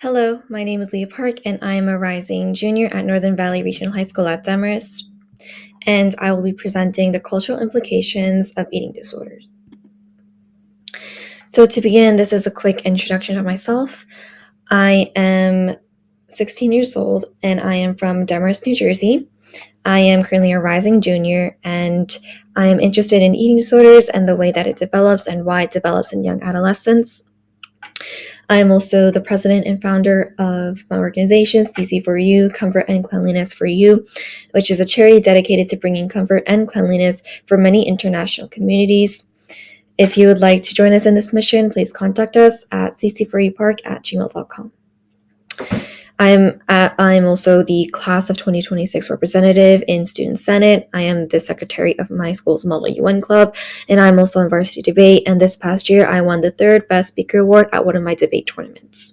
Hello, my name is Leah Park, and I am a rising junior at Northern Valley Regional High School at Demarest, and I will be presenting the cultural implications of eating disorders. So to begin, this is a quick introduction of myself. I am 16 years old, and I am from Demarest, New Jersey. I am currently a rising junior, and I am interested in eating disorders and the way that it develops and why it develops in young adolescents. I am also the president and founder of my organization, CC4U, Comfort and Cleanliness for You, which is a charity dedicated to bringing comfort and cleanliness for many international communities. If you would like to join us in this mission, please contact us at cc4upark@gmail.com. I'm also the class of 2026 representative in Student Senate. I am the secretary of my school's Model UN Club, and I'm also in varsity debate. And this past year, I won the third Best Speaker Award at one of my debate tournaments.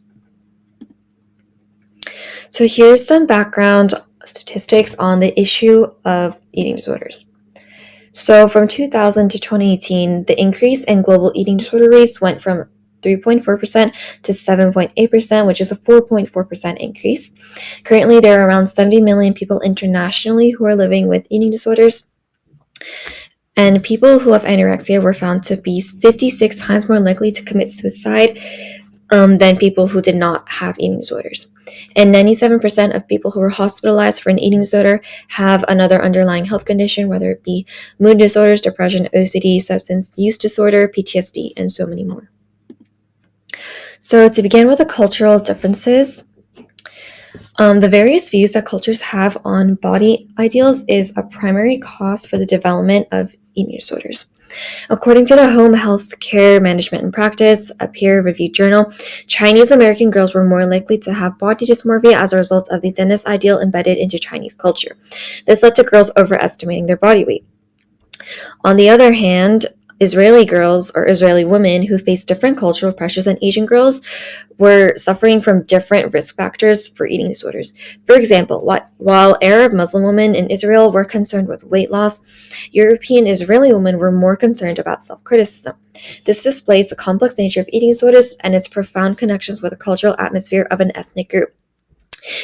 So here's some background statistics on the issue of eating disorders. So from 2000 to 2018, the increase in global eating disorder rates went from 3.4% to 7.8%, which is a 4.4% increase. Currently, there are around 70 million people internationally who are living with eating disorders. And people who have anorexia were found to be 56 times more likely to commit suicide than people who did not have eating disorders. And 97% of people who are hospitalized for an eating disorder have another underlying health condition, whether it be mood disorders, depression, OCD, substance use disorder, PTSD, and so many more. So to begin with the cultural differences, the various views that cultures have on body ideals is a primary cause for the development of eating disorders. According to the Home Health Care Management and Practice, a peer-reviewed journal, Chinese American girls were more likely to have body dysmorphia as a result of the thinness ideal embedded into Chinese culture. This led to girls overestimating their body weight. On the other hand, Israeli girls or Israeli women who faced different cultural pressures than Asian girls were suffering from different risk factors for eating disorders. For example, while Arab Muslim women in Israel were concerned with weight loss, European Israeli women were more concerned about self-criticism. This displays the complex nature of eating disorders and its profound connections with the cultural atmosphere of an ethnic group.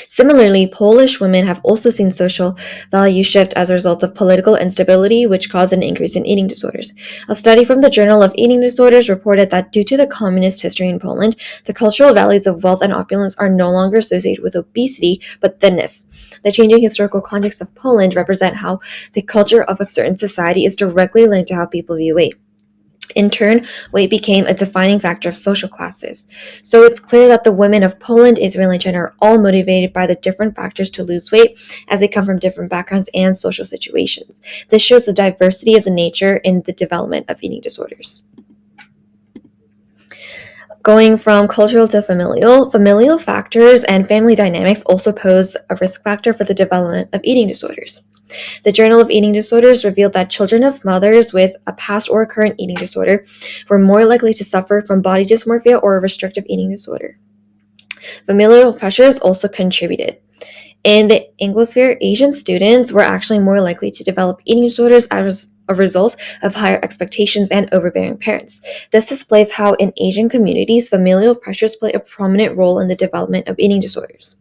Similarly, Polish women have also seen social value shift as a result of political instability, which caused an increase in eating disorders. A study from the Journal of Eating Disorders reported that due to the communist history in Poland, the cultural values of wealth and opulence are no longer associated with obesity, but thinness. The changing historical context of Poland represent how the culture of a certain society is directly linked to how people view weight. In turn, weight became a defining factor of social classes. So it's clear that the women of Poland, Israel, and China are all motivated by the different factors to lose weight as they come from different backgrounds and social situations. This shows the diversity of the nature in the development of eating disorders. Going from cultural to familial factors and family dynamics also pose a risk factor for the development of eating disorders. The Journal of Eating Disorders revealed that children of mothers with a past or current eating disorder were more likely to suffer from body dysmorphia or a restrictive eating disorder. Familial pressures also contributed. In the Anglosphere, Asian students were actually more likely to develop eating disorders as a result of higher expectations and overbearing parents. This displays how in Asian communities, familial pressures play a prominent role in the development of eating disorders.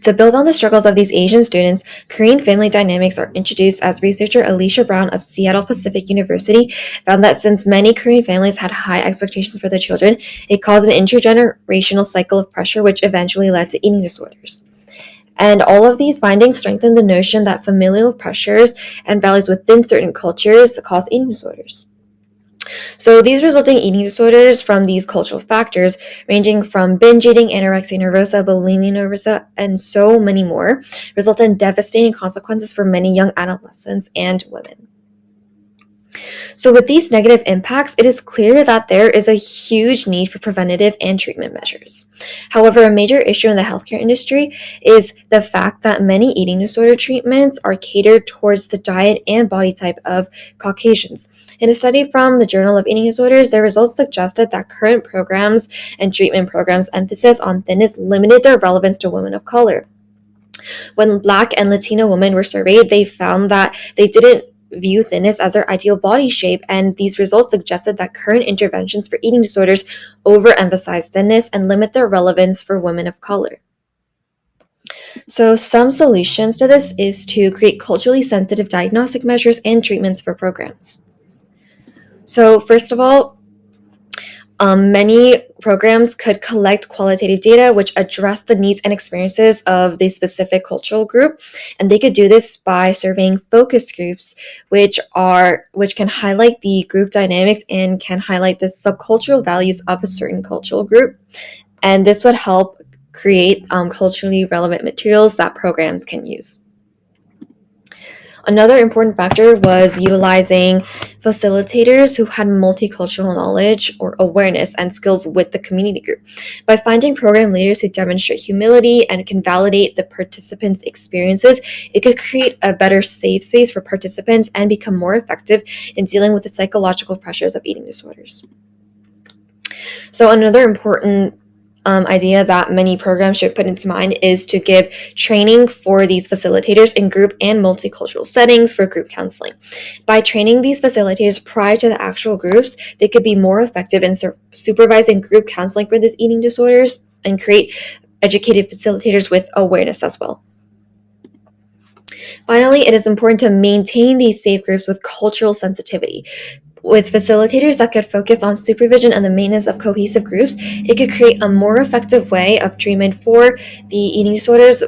To build on the struggles of these Asian students, Korean family dynamics are introduced as researcher Alicia Brown of Seattle Pacific University found that since many Korean families had high expectations for their children, it caused an intergenerational cycle of pressure which eventually led to eating disorders. And all of these findings strengthen the notion that familial pressures and values within certain cultures cause eating disorders. So these resulting eating disorders from these cultural factors, ranging from binge eating, anorexia nervosa, bulimia nervosa, and so many more, result in devastating consequences for many young adolescents and women. So with these negative impacts, it is clear that there is a huge need for preventative and treatment measures. However, a major issue in the healthcare industry is the fact that many eating disorder treatments are catered towards the diet and body type of Caucasians. In a study from the Journal of Eating Disorders, the results suggested that current programs and treatment programs' emphasis on thinness limited their relevance to women of color. When Black and Latino women were surveyed, they found that they didn't view thinness as their ideal body shape, and these results suggested that current interventions for eating disorders overemphasize thinness and limit their relevance for women of color. So some solutions to this is to create culturally sensitive diagnostic measures and treatments for programs. So first of all, many programs could collect qualitative data which address the needs and experiences of the specific cultural group, and they could do this by surveying focus groups, which can highlight the group dynamics and can highlight the subcultural values of a certain cultural group, and this would help create culturally relevant materials that programs can use. Another important factor was utilizing facilitators who had multicultural knowledge or awareness and skills with the community group. By finding program leaders who demonstrate humility and can validate the participants' experiences, it could create a better safe space for participants and become more effective in dealing with the psychological pressures of eating disorders. So another important idea that many programs should put into mind is to give training for these facilitators in group and multicultural settings for group counseling. By training these facilitators prior to the actual groups, they could be more effective in supervising group counseling for these eating disorders and create educated facilitators with awareness as well. Finally, it is important to maintain these safe groups with cultural sensitivity. With facilitators that could focus on supervision and the maintenance of cohesive groups, it could create a more effective way of treatment for the eating disorders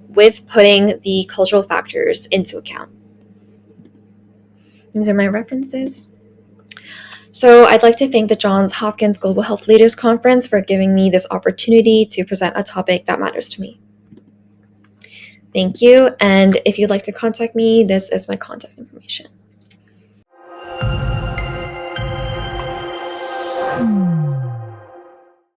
with putting the cultural factors into account. These are my references. So I'd like to thank the Johns Hopkins Global Health Leaders Conference for giving me this opportunity to present a topic that matters to me. Thank you, and if you'd like to contact me, this is my contact information.